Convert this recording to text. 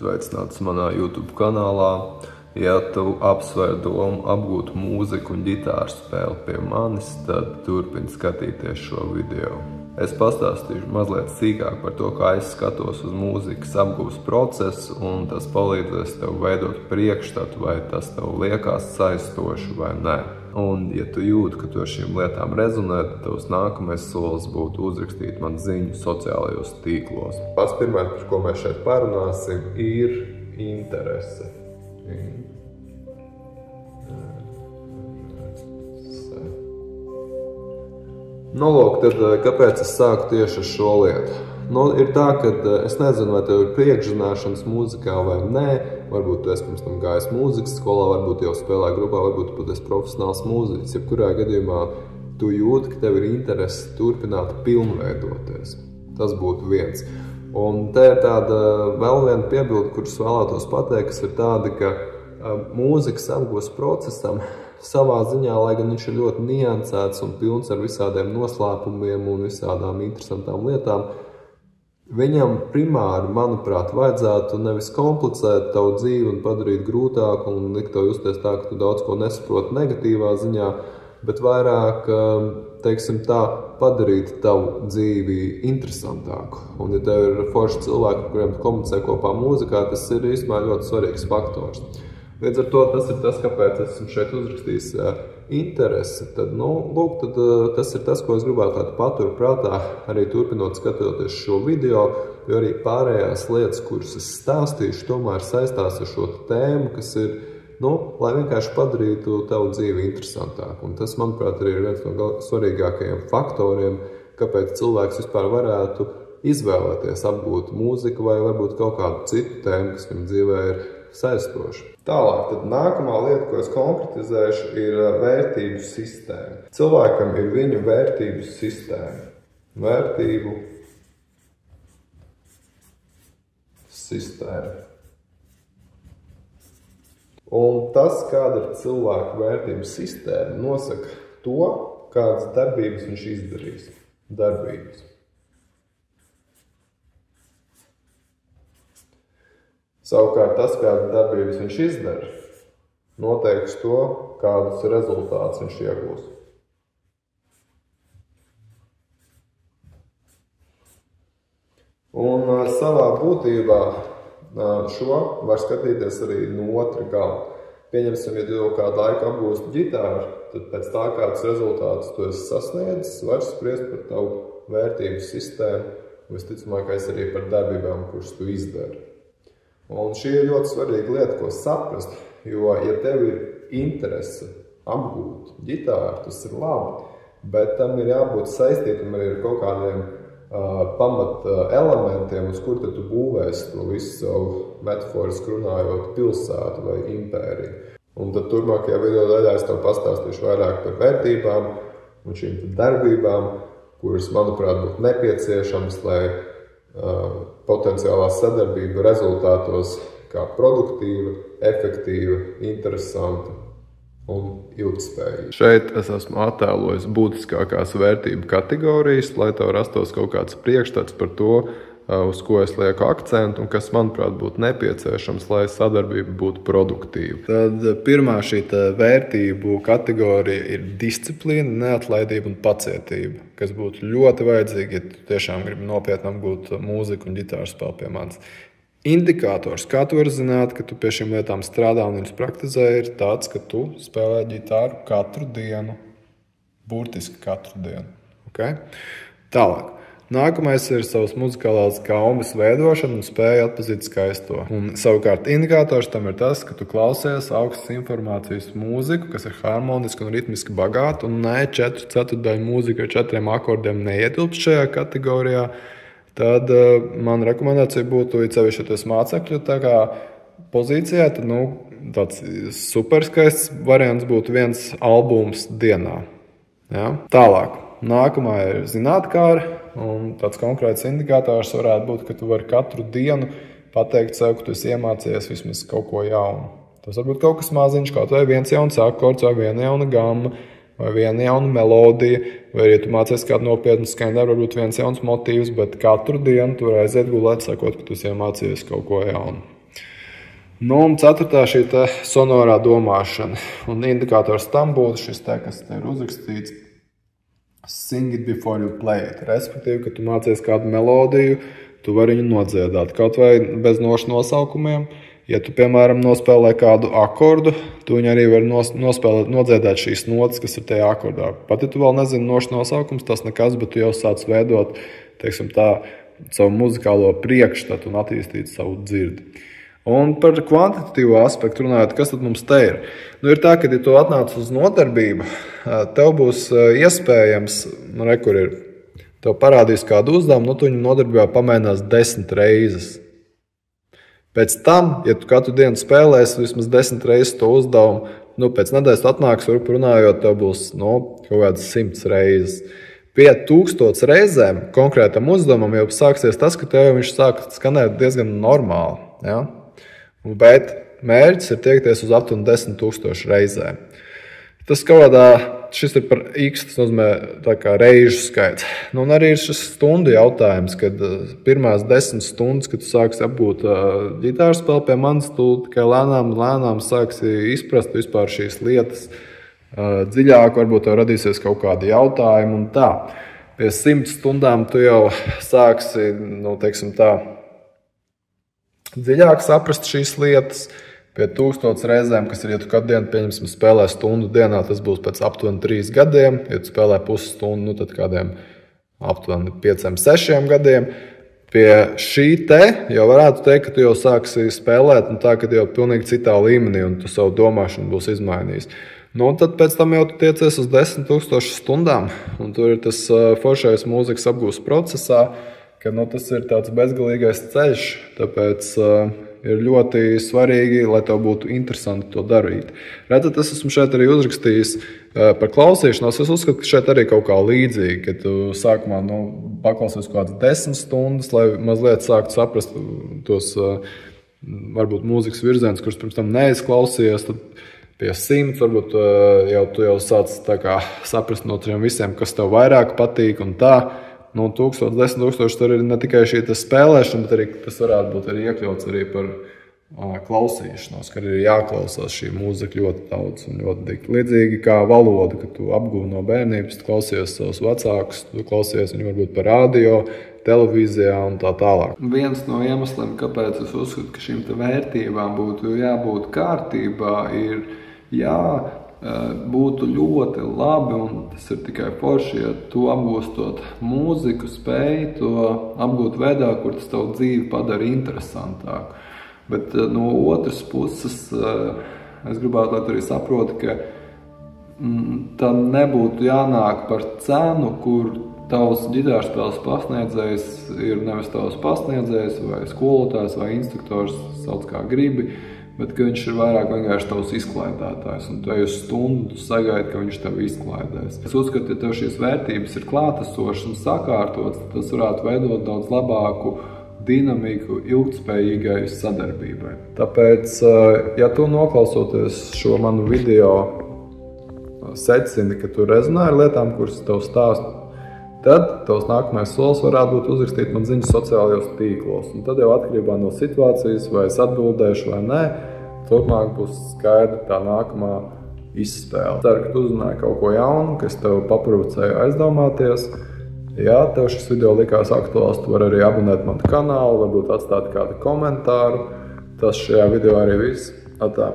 Sveicināts manā YouTube kanālā. Ja tu apsver domu apgūt mūziku un ģitāru spēli pie manis, tad turpini skatīties šo video. Es pastāstīšu mazliet sīkāk par to, kā es skatos uz mūzikas apgūves procesu, un tas palīdzēs tev veidot priekšstatu, vai tas tev liekas saistoši vai nē. Un, ja tu jūti, ka tu ar šīm lietām rezonē, tad tavs nākamais solis būtu uzrakstīt man ziņu sociālajos tīklos. Pats pirmais, par ko mēs šeit parunāsim, ir interese. Nu, lūk, tad kāpēc es sāku tieši ar šo lietu? Nu, ir tā, ka es nezinu, vai tev ir priekšzināšanas mūzikā vai nē. Varbūt tu esi pirms tam gājis mūzikas skolā, varbūt jau spēlē grupā, varbūt tu pat esi profesionāls mūziķis. Jebkurā gadījumā tu jūti, ka tev ir interese turpināt pilnveidoties. Tas būtu viens. Un te ir tāda vēl viena piebilde, kuras vēlētos pateikt, kas ir tāda, ka mūzikas apgūves procesam savā ziņā, lai gan viņš ir ļoti niansēts un pilns ar visādiem noslēpumiem un visādām interesantām lietām, viņam primāri, manuprāt, vajadzētu nevis komplicēt tavu dzīvi un padarīt grūtāku un likt tev justies tā, ka tu daudz ko nesaproti negatīvā ziņā, bet vairāk, teiksim tā, padarīt tavu dzīvi interesantāku. Un, ja tev ir forši cilvēki, kuriem tu komunicē kopā mūzikā, tas ir īstenībā ļoti svarīgs faktors. Līdz ar to tas ir tas, kāpēc esmu šeit uzrakstījis interesi. Tad, lūk, tas ir tas, ko es gribētu paturēt prātā, arī turpinot skatoties šo video, jo arī pārējās lietas, kuras es stāstīšu, tomēr saistās ar šo tēmu, kas ir, lai vienkārši padarītu tavu dzīvi interesantāku. Un tas, manuprāt, arī ir viens no svarīgākajiem faktoriem, kāpēc cilvēks vispār varētu izvēlēties apgūt mūziku vai varbūt kaut kādu citu tēmu, kas viņam dzīvē ir saistoši. Tālāk, tad nākamā lieta, ko es konkretizēšu, ir vērtību sistēma. Cilvēkam ir viņa vērtību sistēma. Vērtību sistēma. Un tas, kāda ir cilvēka vērtību sistēma, nosaka to, kādas darbības viņš izdarīs. Darbības. Savukārt tas, kādas darbības viņš izdara, noteiks to, kādus rezultātus viņš iegūs. Un savā būtībā šo var skatīties arī no otra gala. Pieņemsim, ja tu jau kādu laiku apgūsti ģitāru, tad pēc tā, kādus rezultātus tu esi sasniedzis, var spriest par tavu vērtību sistēmu, visticamākais arī par darbībām, kuras tu izdari. Un šī ir ļoti svarīga lieta, ko saprast, jo, ja tev ir interese apgūt ģitāru, tas ir labi, bet tam ir jābūt saistītam arī ar kaut kādiem pamat elementiem, uz kur tad tu būvēsi to visu savu metaforiski runājot pilsētu vai impēriju. Un tad turpmākajā video daļā es tev pastāstīšu vairāk par vērtībām un šīm darbībām, kuras, manuprāt, būtu nepieciešams, lai potenciālā sadarbība rezultātos kā produktīva, efektīva, interesanta un ilgtspējīga. Šeit es esmu attēlojis būtiskākās vērtību kategorijas, lai tev rastos kaut kāds priekšstats par to, uz ko es lieku akcentu un kas, manuprāt, būtu nepieciešams, lai sadarbība būtu produktīva. Tad pirmā šī vērtību kategorija ir disciplīna, neatlaidība un pacietība, kas būtu ļoti vajadzīga, ja tu tiešām gribi nopietni apgūt mūziku un ģitāru spēli pie manis. Indikators, kā tu vari zināt, ka tu pie šīm lietām strādā un viņus praktizē, ir tāds, ka tu spēlē ģitāru katru dienu, burtiski katru dienu. Okay? Tālāk. Nākamais ir savas muzikālās gaumes veidošana un spēja atpazīt skaisto. Un savukārt indikators tam ir tas, ka tu klausies augstas informācijas mūziku, kas ir harmoniski un ritmiski bagāta, un ne 4/4 mūzika ar 4 akordiem neietilpst šajā kategorijā. Tad man rekomendācija būtu, ja sevišķi mācekļu pozīcijā, tad tāds superskaists variants būtu viens albums dienā. Ja? Tālāk. Nākamā ir zinātkāra, un tāds konkrēts indikators varētu būt, ka tu vari katru dienu pateikt sev, ka tu esi iemācījies vismaz kaut ko jaunu. Tas var būt kaut kas maziņš, kaut vai viens jauns akords, vai viena jauna gamma, vai viena jauna melodija, vai ja tu mācies kādu nopietnu skaņdaru, varbūt viens jauns motīvs, bet katru dienu tu vari aiziet gulēt, sakot, ka tu esi iemācījies kaut ko jaunu. Nu, un ceturtā šī sonorā domāšana. Un indikators tam būtu šis kas te ir uzrakstīts sing it before you play it. Respektīvi, ka tu mācies kādu melodiju, tu vari viņu nodziedāt, kaut vai bez nosaukumiem. Ja tu, piemēram, nospēlē kādu akordu, tu viņu arī vari nodziedāt šīs notas, kas ir tajā akordā. Pat ja tu vēl nezini nosaukums, tas nekas, bet tu jau sāc veidot, teiksim tā, savu muzikālo priekšstatu un attīstīt savu dzirdi. Un par kvantitatīvo aspektu runājot, kas tad mums te ir? Nu, ir tā, ka, ja tu atnāc uz nodarbību, tev būs iespējams, kur ir, tev parādīs kādu uzdevumu, tu viņu nodarbībā pamēģinās 10 reizes. Pēc tam, ja tu katru dienu spēlēsi vismaz 10 reizes to uzdevumu, pēc nedēļas atnāks, runājot, tev būs kaut kādas 100 reizes. Pie 1000 reizēm konkrētam uzdevumam jau sāksies tas, ka tev viņš sāk skanēt diezgan normāli. Ja? Bet mērķis ir tiekties uz aptuveni 10 000 reizēm. Tas šis ir par x, tas nozīmē tā kā reižu skaits. Un arī ir šis stundu jautājums, kad pirmās 10 stundas, kad tu sāksi apgūt ģitāru spēli pie manis, tu tikai lēnām sāksi izprast vispār šīs lietas dziļāk, varbūt tev radīsies kaut kādi jautājumi un tā. Pie 100 stundām tu jau sāksi, teiksim tā, dziļāk saprast šīs lietas. Pie 1000 reizēm, kas ir, ja tu katru dienu, pieņemsim, spēlē stundu dienā, tas būs pēc aptuveni 3 gadiem. Ja tu spēlē pusstundu, tad kādiem aptuveni 5-6 gadiem. Pie šī jau varētu teikt, ka tu jau sāksi spēlēt, un tā, ka jau pilnīgi citā līmenī, un tu savu domāšanu būs izmainījis. Un tad pēc tam jau tu tiecies uz 10 000 stundām, un tur ir tas foršais mūzikas apgūst procesā, ka tas ir tāds bezgalīgais ceļš, tāpēc ir ļoti svarīgi, lai tev būtu interesanti to darīt. Redzat, es esmu šeit arī uzrakstījis par klausīšanos. Es uzskatu, ka šeit arī kaut kā līdzīgi, ka tu sākumā paklausies kaut kādas 10 stundas, lai mazliet sāktu saprast tos varbūt mūzikas virzienus, kurus pirms tam neizklausījies. Tad pie 100 varbūt tu jau sāc tā kā saprast no tiem visiem, kas tev vairāk patīk un tā. 1000, 10 000 tur ir ne tikai šī spēlēšana, bet arī tas varētu būt arī iekļauts arī par klausīšanos, ka ir jāklausās šī mūzika ļoti daudz un ļoti dikti. Līdzīgi kā valoda, ka tu apgūvi no bērnības, tu klausies savus vecākus, tu klausies viņu varbūt par radio, televīzijā un tā tālāk. Viens no iemesliem, kāpēc es uzskatu, ka šīm vērtībām būtu jābūt kārtībā, ir būtu ļoti labi, un tas ir tikai forši, ja tu apgūstot mūziku, spēju to apgūt veidā, kur tas tavu dzīvi padara interesantāku. Bet no otras puses, es gribētu, lai tu arī saproti, ka tam nebūtu jānāk par cenu, kur tavs ģitārspēles pasniedzējs ir nevis tavs pasniedzējs vai skolotājs vai instruktors, sauc kā gribi, bet ka viņš ir vairāk vienkārši tavs izklaidētājs, un tu ej uz stundu, tu sagaidi, ka viņš tev izklaidēs. Es uzskatu, ja tev šīs vērtības ir klātesošas un sakārtotas, tad tas varētu veidot daudz labāku dinamiku ilgtspējīgai sadarbībai. Tāpēc, ja tu noklausoties šo manu video secini, ka tu rezonē ar lietām, kuras tev stāstu, tad tavs nākamais solis varētu būt uzrakstīt man ziņas sociālajos tīklos. Un tad jau atkarībā no situācijas, vai es atbildēšu vai nē, turpmāk būs skaidra tā nākamā izspēle. Ceru, ka tu uzzināji kaut ko jaunu, kas tev paprovocēja aizdomāties. Ja tev šis video likās aktuāls, tu vari arī abonēt manu kanālu, varbūt atstāt kādu komentāru. Tas šajā video arī viss. Atā.